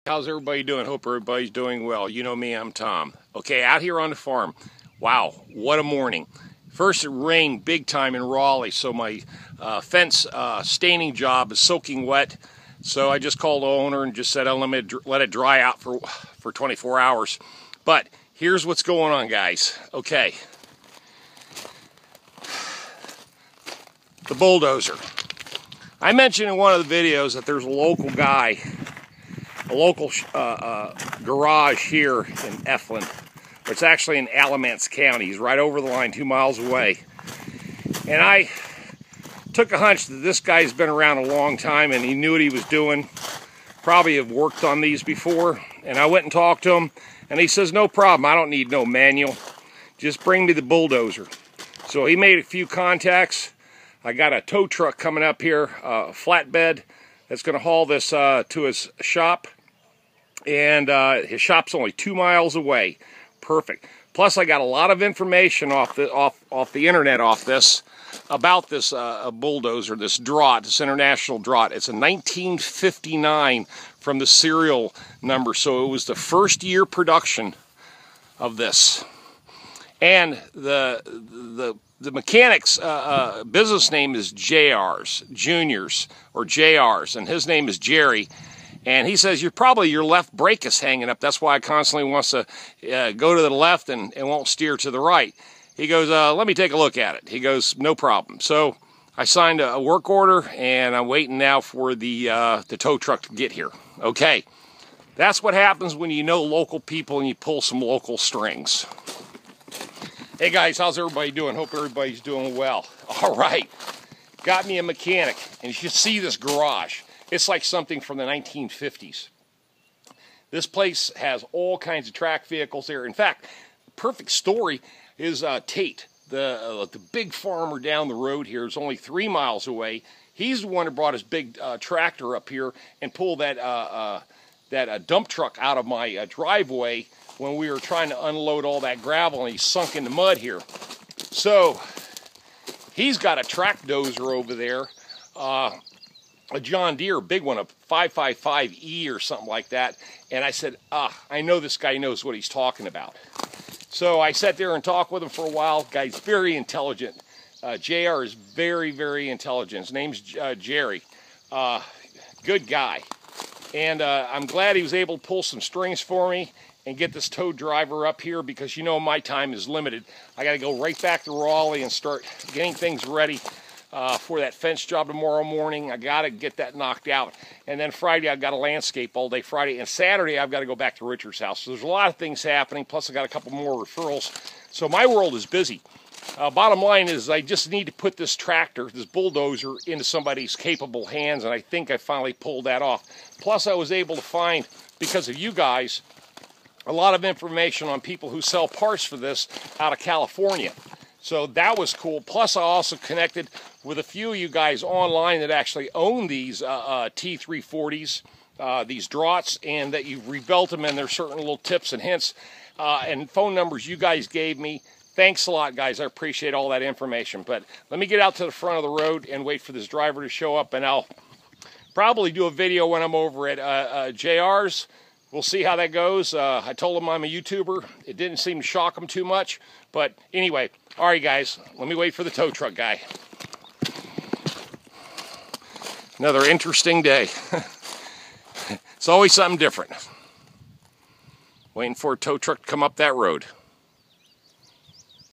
How's everybody doing? Hope everybody's doing well. You know me, I'm Tom. Okay, out here on the farm. Wow, what a morning. First, it rained big time in Raleigh, so my fence staining job is soaking wet. So I just called the owner and just said, oh, let it dry out for 24 hours. But here's what's going on, guys. Okay. The bulldozer. I mentioned in one of the videos that there's a local guy, a local garage here in Eflin. It's actually in Alamance County. He's right over the line, 2 miles away. And I took a hunch that this guy's been around a long time and he knew what he was doing. Probably have worked on these before. And I went and talked to him, and he says, no problem, I don't need no manual. Just bring me the bulldozer. So he made a few contacts. I got a tow truck coming up here, a flatbed, that's going to haul this to his shop. And his shop's only 2 miles away. Perfect. Plus, I got a lot of information off the internet about this bulldozer, this Drott, this International Drott. It's a 1959 from the serial number, so it was the first year production of this. And the mechanic's business name is JR's, Juniors, or JR's, and his name is Jerry. And he says, your left brake is hanging up. That's why it constantly wants to go to the left and won't steer to the right. He goes, let me take a look at it. He goes, no problem. So I signed a work order, and I'm waiting now for the tow truck to get here. Okay, that's what happens when you know local people and you pull some local strings. Hey guys, how's everybody doing? Hope everybody's doing well. All right, got me a mechanic, and you should see this garage. It's like something from the 1950s. This place has all kinds of track vehicles there. In fact, the perfect story is Tate, the big farmer down the road here. Is only 3 miles away. He's the one who brought his big tractor up here and pulled that dump truck out of my driveway when we were trying to unload all that gravel, and he sunk in the mud here. So he's got a track dozer over there. A John Deere, big one, a 555E or something like that. And I said, I know this guy knows what he's talking about. So I sat there and talked with him for a while. Guy's very intelligent. JR is very, very intelligent. His name's Jerry. Good guy. And I'm glad he was able to pull some strings for me and get this tow driver up here, because you know my time is limited. I got to go right back to Raleigh and start getting things ready for that fence job tomorrow morning. I got to get that knocked out. And then Friday, I've got to landscape all day Friday. And Saturday, I've got to go back to Richard's house. So there's a lot of things happening. Plus, I got a couple more referrals. So my world is busy. Bottom line is, I just need to put this tractor, this bulldozer, into somebody's capable hands. And I think I finally pulled that off. Plus, I was able to find, because of you guys, a lot of information on people who sell parts for this out of California. So that was cool. Plus, I also connected with a few of you guys online that actually own these T340s, these Drotts, and that you've rebuilt them, and there's certain little tips and hints and phone numbers you guys gave me. Thanks a lot, guys. I appreciate all that information. But let me get out to the front of the road and wait for this driver to show up, and I'll probably do a video when I'm over at JR's. We'll see how that goes. I told him I'm a YouTuber. It didn't seem to shock him too much. But anyway, all right, guys, let me wait for the tow truck guy. Another interesting day. It's always something different. Waiting for a tow truck to come up that road.